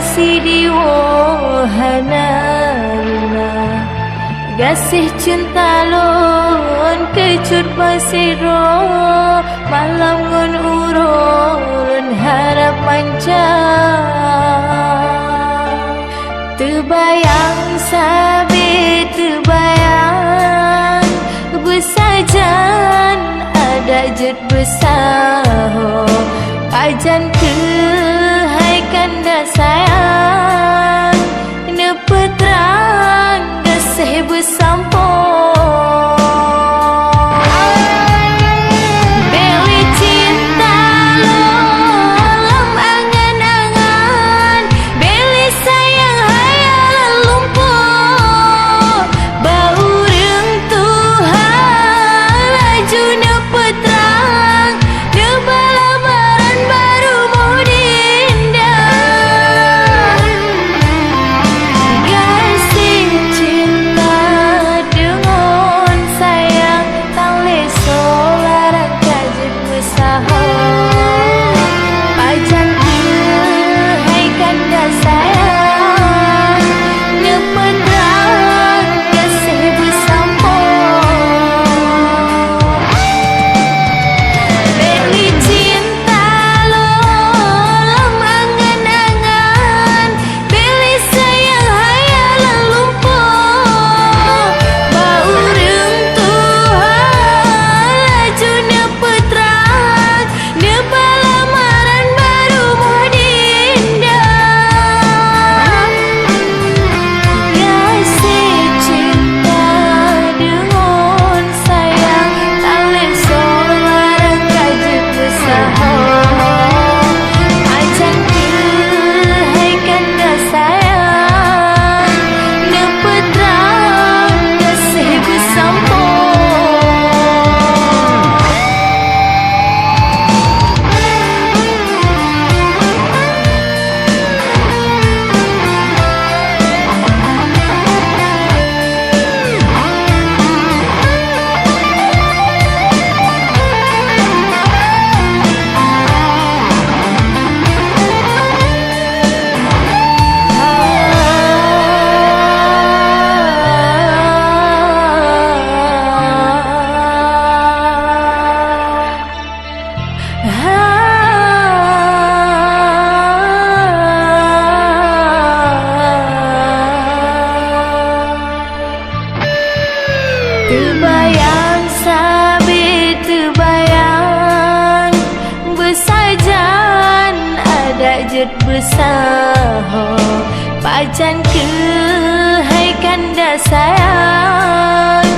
kasih di wahana gasih cinta lon kecut pasiro malam ngun urun harap manca terbayang sabi terbayang besajan ada jet besar kajan ke hai kanda sayang nepetrang gasih besampo beli cinta lolam angan-angan beli sayang hayal lumpuh bau reng Tuhan laju nepetrang nebalabaran baru mau diindah gasih cinta dengan sayang tang leso larang kajit besaho pajan ke hai kanda sayang nepetrang gasih besampo beli cinta lolam angan-angan beli sayang hayal lumpuh bau reng Tuhan laju nepetrang nebalamaran baru mau diindah gasih cinta dengan sayang tak leso larang kajit besaho ajan ke hai kanda sayang nepetrang gasih besampo terbayang sabi terbayang besajan ada jet besaho pajan ke hai kanda sayang